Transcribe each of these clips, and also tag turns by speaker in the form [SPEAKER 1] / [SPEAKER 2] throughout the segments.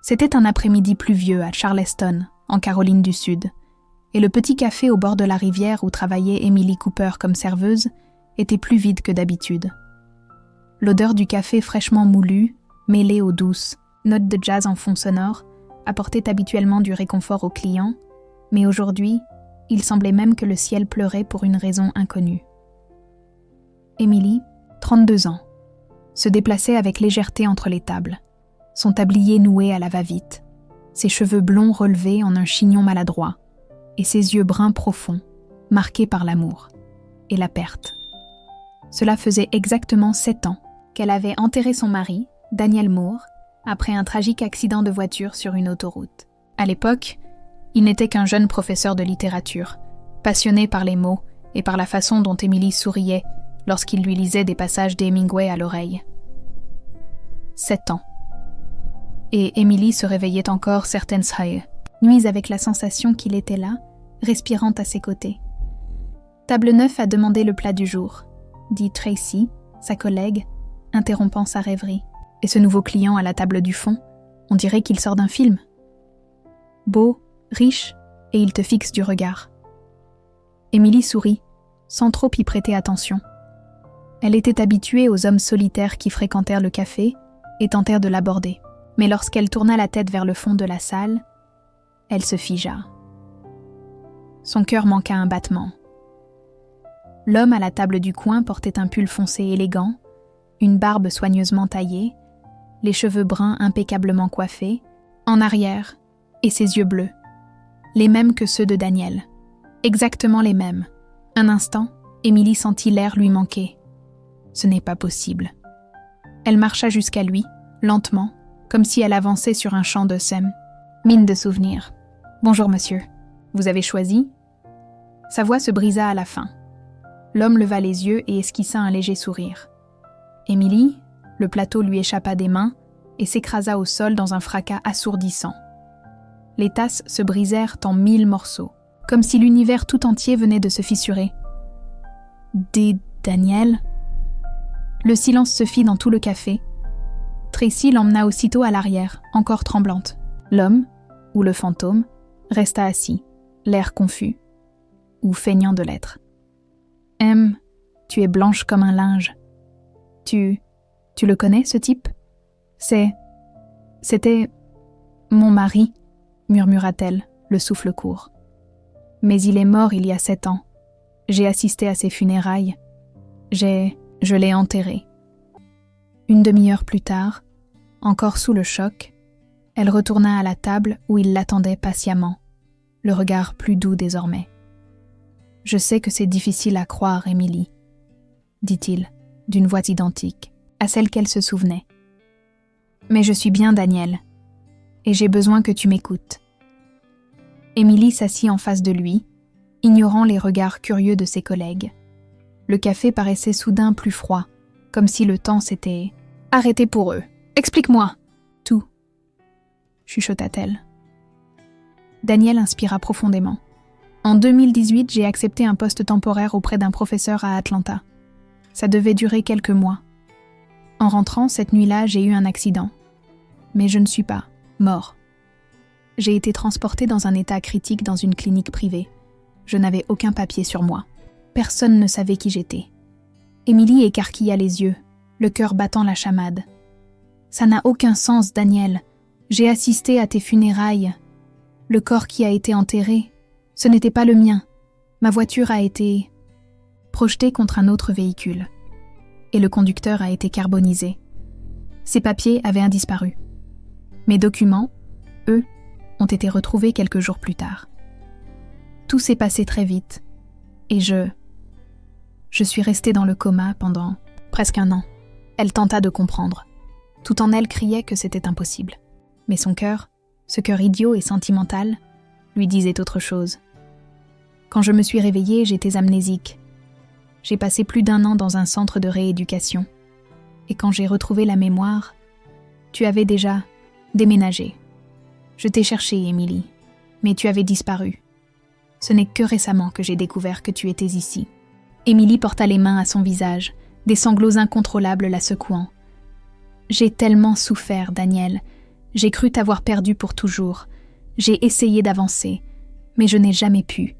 [SPEAKER 1] C'était un après-midi pluvieux à Charleston, en Caroline du Sud, et le petit café au bord de la rivière où travaillait Emily Cooper comme serveuse était plus vide que d'habitude. L'odeur du café fraîchement moulu, mêlée aux douces notes de jazz en fond sonore, apportait habituellement du réconfort aux clients, mais aujourd'hui, il semblait même que le ciel pleurait pour une raison inconnue. Emily, 32 ans, se déplaçait avec légèreté entre les tables, son tablier noué à la va-vite, ses cheveux blonds relevés en un chignon maladroit, et ses yeux bruns profonds, marqués par l'amour et la perte. Cela faisait exactement 7 ans qu'elle avait enterré son mari, Daniel Moore, après un tragique accident de voiture sur une autoroute. À l'époque, il n'était qu'un jeune professeur de littérature, passionné par les mots et par la façon dont Emily souriait lorsqu'il lui lisait des passages d'Hemingway à l'oreille. 7 ans. Et Emily se réveillait encore certaines nuits avec la sensation qu'il était là, respirant à ses côtés. « Table 9 a demandé le plat du jour », dit Tracy, sa collègue, interrompant sa rêverie. Et ce nouveau client à la table du fond, on dirait qu'il sort d'un film. Beau, riche, et il te fixe du regard. Emily sourit, sans trop y prêter attention. Elle était habituée aux hommes solitaires qui fréquentèrent le café et tentèrent de l'aborder. Mais lorsqu'elle tourna la tête vers le fond de la salle, elle se figea. Son cœur manqua un battement. L'homme à la table du coin portait un pull foncé élégant, une barbe soigneusement taillée, les cheveux bruns impeccablement coiffés, en arrière, et ses yeux bleus, les mêmes que ceux de Daniel, exactement les mêmes. Un instant, Emily sentit l'air lui manquer. Ce n'est pas possible. Elle marcha jusqu'à lui, lentement, comme si elle avançait sur un champ de sème. Mine de souvenir. « Bonjour, monsieur. Vous avez choisi ?» Sa voix se brisa à la fin. L'homme leva les yeux et esquissa un léger sourire. Emily, le plateau lui échappa des mains et s'écrasa au sol dans un fracas assourdissant. Les tasses se brisèrent en 1000 morceaux, comme si l'univers tout entier venait de se fissurer. « Daniel ?» Le silence se fit dans tout le café. Tracy l'emmena aussitôt à l'arrière, encore tremblante. L'homme, ou le fantôme, resta assis, l'air confus, ou feignant de l'être. « Tu es blanche comme un linge. Tu le connais, ce type ? C'était mon mari, murmura-t-elle, le souffle court. Mais il est mort il y a 7 ans. J'ai assisté à ses funérailles. Je l'ai enterré. » Une demi-heure plus tard, encore sous le choc, elle retourna à la table où il l'attendait patiemment, le regard plus doux désormais. « Je sais que c'est difficile à croire, Emily, » dit-il, d'une voix identique à celle qu'elle se souvenait. « Mais je suis bien Daniel, et j'ai besoin que tu m'écoutes. » Emily s'assit en face de lui, ignorant les regards curieux de ses collègues. Le café paraissait soudain plus froid, comme si le temps s'était arrêté pour eux. « Explique-moi !» « Tout !» chuchota-t-elle. Daniel inspira profondément. « En 2018, j'ai accepté un poste temporaire auprès d'un professeur à Atlanta. Ça devait durer quelques mois. En rentrant, cette nuit-là, j'ai eu un accident. Mais je ne suis pas mort. J'ai été transportée dans un état critique dans une clinique privée. Je n'avais aucun papier sur moi. Personne ne savait qui j'étais. » Emily écarquilla les yeux, le cœur battant la chamade. « Ça n'a aucun sens, Daniel. J'ai assisté à tes funérailles. Le corps qui a été enterré, ce n'était pas le mien. Ma voiture a été projetée contre un autre véhicule. Et le conducteur a été carbonisé. Ses papiers avaient disparu. Mes documents, eux, ont été retrouvés quelques jours plus tard. Tout s'est passé très vite. Et je suis restée dans le coma pendant presque 1 an. » Elle tenta de comprendre. Tout en elle criait que c'était impossible. Mais son cœur, ce cœur idiot et sentimental, lui disait autre chose. « Quand je me suis réveillée, j'étais amnésique. J'ai passé plus d'1 an dans un centre de rééducation. Et quand j'ai retrouvé la mémoire, tu avais déjà déménagé. Je t'ai cherchée, Emily, mais tu avais disparu. Ce n'est que récemment que j'ai découvert que tu étais ici. » Emily porta les mains à son visage, des sanglots incontrôlables la secouant. « J'ai tellement souffert, Daniel. J'ai cru t'avoir perdu pour toujours. J'ai essayé d'avancer, mais je n'ai jamais pu.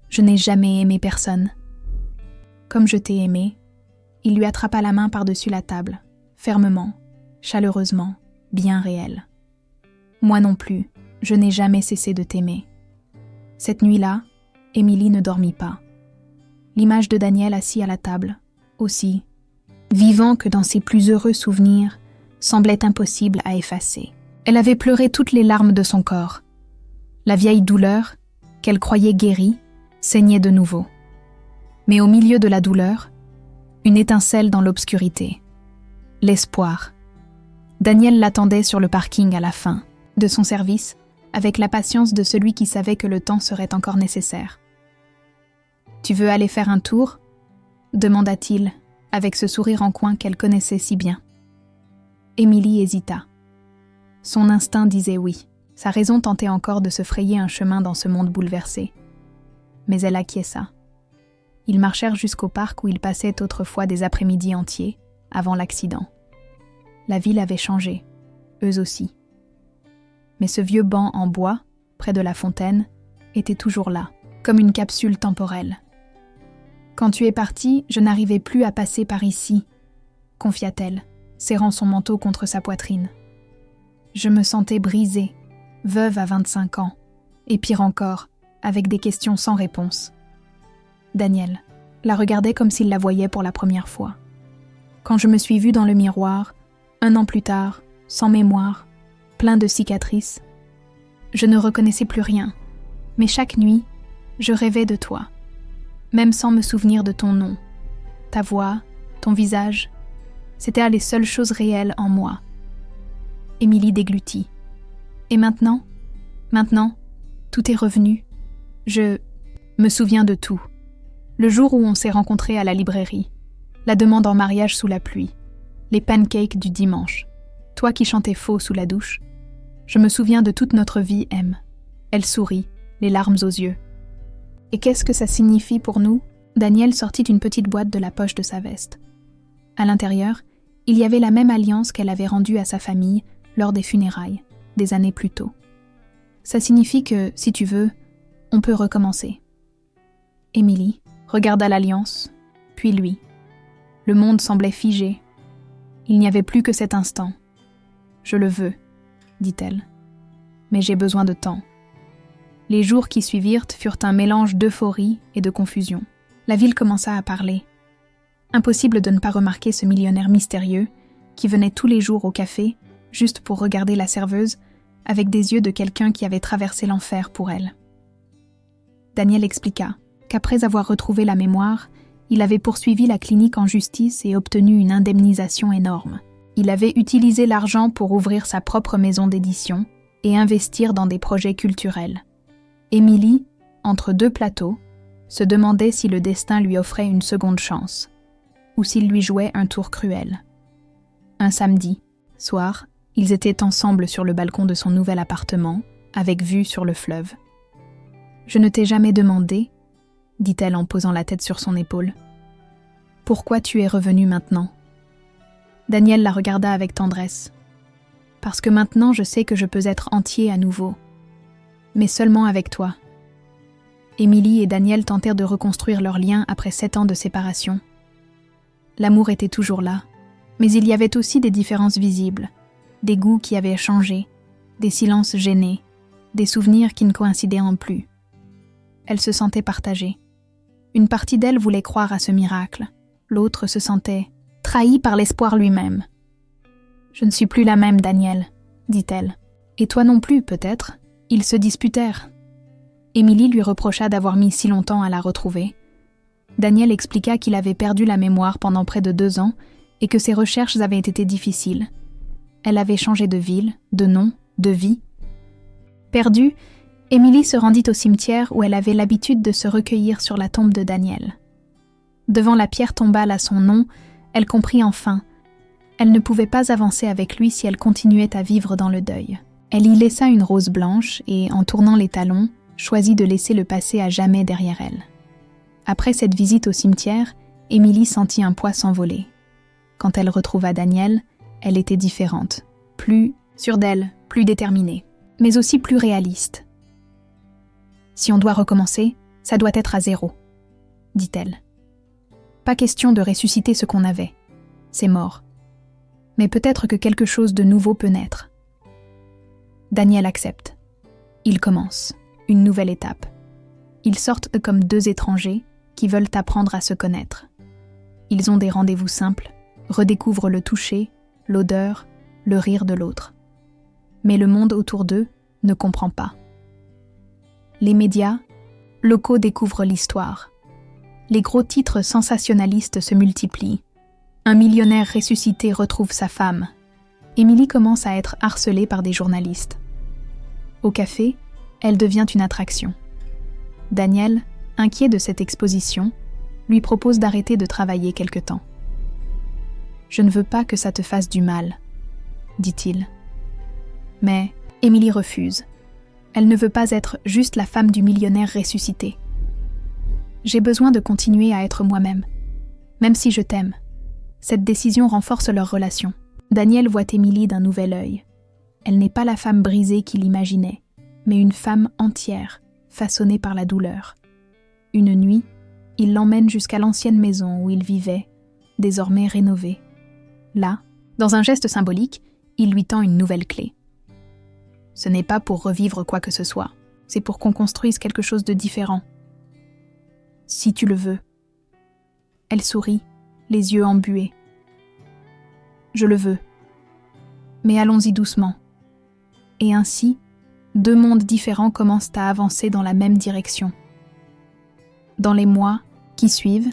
[SPEAKER 1] Je n'ai jamais aimé personne. » Comme je t'ai aimé, il lui attrapa la main par-dessus la table, fermement, chaleureusement, bien réel. Moi non plus, je n'ai jamais cessé de t'aimer. Cette nuit-là, Émilie ne dormit pas. L'image de Daniel assis à la table, aussi, vivant que dans ses plus heureux souvenirs, semblait impossible à effacer. Elle avait pleuré toutes les larmes de son corps. La vieille douleur, qu'elle croyait guérie, saignait de nouveau. Mais au milieu de la douleur, une étincelle dans l'obscurité. L'espoir. Daniel l'attendait sur le parking à la fin de son service, avec la patience de celui qui savait que le temps serait encore nécessaire. « Tu veux aller faire un tour ?» demanda-t-il, avec ce sourire en coin qu'elle connaissait si bien. Émilie hésita. Son instinct disait oui. Sa raison tentait encore de se frayer un chemin dans ce monde bouleversé. Mais elle acquiesça. Ils marchèrent jusqu'au parc où ils passaient autrefois des après-midi entiers, avant l'accident. La ville avait changé, eux aussi. Mais ce vieux banc en bois, près de la fontaine, était toujours là, comme une capsule temporelle. « Quand tu es parti, je n'arrivais plus à passer par ici, » confia-t-elle, serrant son manteau contre sa poitrine. Je me sentais brisée, veuve à 25 ans, et pire encore, avec des questions sans réponse. Daniel la regardait comme s'il la voyait pour la première fois. Quand je me suis vue dans le miroir, 1 an plus tard, sans mémoire, plein de cicatrices, je ne reconnaissais plus rien, mais chaque nuit, je rêvais de toi, même sans me souvenir de ton nom, ta voix, ton visage, c'était les seules choses réelles en moi. Émilie déglutit. Et maintenant, tout est revenu. Je me souviens de tout. Le jour où on s'est rencontrés à la librairie, la demande en mariage sous la pluie, les pancakes du dimanche, toi qui chantais faux sous la douche. Je me souviens de toute notre vie, M. Elle sourit, les larmes aux yeux. Et qu'est-ce que ça signifie pour nous ? Daniel sortit une petite boîte de la poche de sa veste. À l'intérieur, il y avait la même alliance qu'elle avait rendue à sa famille lors des funérailles, des années plus tôt. Ça signifie que, si tu veux, on peut recommencer. Émilie regarda l'alliance, puis lui. Le monde semblait figé. Il n'y avait plus que cet instant. « Je le veux », dit-elle. « Mais j'ai besoin de temps. » Les jours qui suivirent furent un mélange d'euphorie et de confusion. La ville commença à parler. Impossible de ne pas remarquer ce millionnaire mystérieux qui venait tous les jours au café juste pour regarder la serveuse avec des yeux de quelqu'un qui avait traversé l'enfer pour elle. Daniel expliqua qu'après avoir retrouvé la mémoire, il avait poursuivi la clinique en justice et obtenu une indemnisation énorme. Il avait utilisé l'argent pour ouvrir sa propre maison d'édition et investir dans des projets culturels. Émilie, entre 2 plateaux, se demandait si le destin lui offrait une seconde chance, ou s'il lui jouait un tour cruel. Un samedi, soir, ils étaient ensemble sur le balcon de son nouvel appartement, avec vue sur le fleuve. « Je ne t'ai jamais demandé, » dit-elle en posant la tête sur son épaule. « Pourquoi tu es revenu maintenant ?» Daniel la regarda avec tendresse. « Parce que maintenant je sais que je peux être entier à nouveau, mais seulement avec toi. » Émilie et Daniel tentèrent de reconstruire leur lien après 7 ans de séparation. L'amour était toujours là, mais il y avait aussi des différences visibles, des goûts qui avaient changé, des silences gênés, des souvenirs qui ne coïncidaient en plus. Elle se sentait partagée. Une partie d'elle voulait croire à ce miracle, l'autre se sentait trahie par l'espoir lui-même. « Je ne suis plus la même, Daniel, » dit-elle. « Et toi non plus, peut-être ?» Ils se disputèrent. Émilie lui reprocha d'avoir mis si longtemps à la retrouver. Daniel expliqua qu'il avait perdu la mémoire pendant près de 2 ans et que ses recherches avaient été difficiles. Elle avait changé de ville, de nom, de vie. Perdue, Émilie se rendit au cimetière où elle avait l'habitude de se recueillir sur la tombe de Daniel. Devant la pierre tombale à son nom, elle comprit enfin. Elle ne pouvait pas avancer avec lui si elle continuait à vivre dans le deuil. Elle y laissa une rose blanche et, en tournant les talons, choisit de laisser le passé à jamais derrière elle. Après cette visite au cimetière, Émilie sentit un poids s'envoler. Quand elle retrouva Daniel, elle était différente, plus sûre d'elle, plus déterminée, mais aussi plus réaliste. Si on doit recommencer, ça doit être à 0, dit-elle. Pas question de ressusciter ce qu'on avait. C'est mort. Mais peut-être que quelque chose de nouveau peut naître. Daniel accepte. Ils commencent, une nouvelle étape. Ils sortent comme 2 étrangers qui veulent apprendre à se connaître. Ils ont des rendez-vous simples, redécouvrent le toucher, l'odeur, le rire de l'autre. Mais le monde autour d'eux ne comprend pas. Les médias locaux découvrent l'histoire. Les gros titres sensationnalistes se multiplient. Un millionnaire ressuscité retrouve sa femme. Émilie commence à être harcelée par des journalistes. Au café, elle devient une attraction. Daniel, inquiet de cette exposition, lui propose d'arrêter de travailler quelque temps. « Je ne veux pas que ça te fasse du mal », dit-il. Mais Émilie refuse. Elle ne veut pas être juste la femme du millionnaire ressuscité. « J'ai besoin de continuer à être moi-même, même si je t'aime. » Cette décision renforce leur relation. Daniel voit Émilie d'un nouvel œil. Elle n'est pas la femme brisée qu'il imaginait, mais une femme entière, façonnée par la douleur. Une nuit, il l'emmène jusqu'à l'ancienne maison où il vivait, désormais rénovée. Là, dans un geste symbolique, il lui tend une nouvelle clé. Ce n'est pas pour revivre quoi que ce soit, c'est pour qu'on construise quelque chose de différent. Si tu le veux. Elle sourit, les yeux embués. Je le veux. Mais allons-y doucement. Et ainsi, 2 mondes différents commencent à avancer dans la même direction. Dans les mois qui suivent,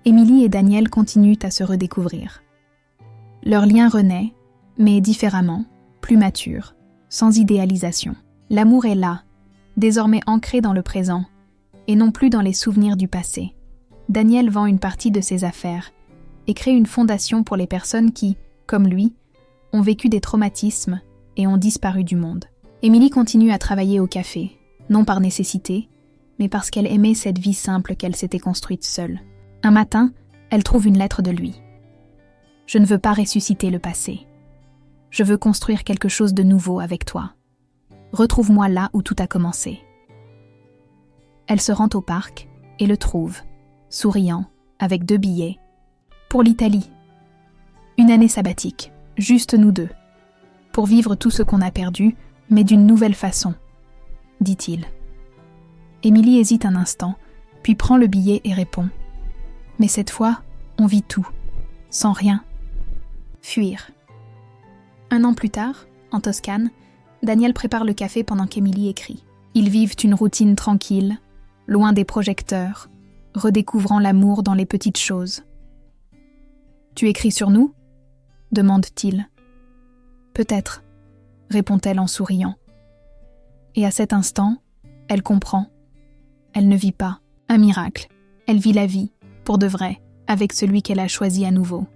[SPEAKER 1] Émilie et Daniel continuent à se redécouvrir. Leur lien renaît, mais différemment, plus mature, sans idéalisation. L'amour est là, désormais ancré dans le présent, et non plus dans les souvenirs du passé. Daniel vend une partie de ses affaires et crée une fondation pour les personnes qui, comme lui, ont vécu des traumatismes et ont disparu du monde. Émilie continue à travailler au café, non par nécessité, mais parce qu'elle aimait cette vie simple qu'elle s'était construite seule. Un matin, elle trouve une lettre de lui. « Je ne veux pas ressusciter le passé. Je veux construire quelque chose de nouveau avec toi. Retrouve-moi là où tout a commencé. » Elle se rend au parc et le trouve, souriant, avec 2 billets. Pour l'Italie. Une année sabbatique, juste nous 2. Pour vivre tout ce qu'on a perdu, mais d'une nouvelle façon, dit-il. Émilie hésite un instant, puis prend le billet et répond. Mais cette fois, on vit tout, sans rien. Fuir. 1 an plus tard, en Toscane, Daniel prépare le café pendant qu'Émilie écrit. Ils vivent une routine tranquille, loin des projecteurs, redécouvrant l'amour dans les petites choses. « Tu écris sur nous ?» demande-t-il. « Peut-être », répond-elle en souriant. Et à cet instant, elle comprend. Elle ne vit pas un miracle. Elle vit la vie, pour de vrai, avec celui qu'elle a choisi à nouveau.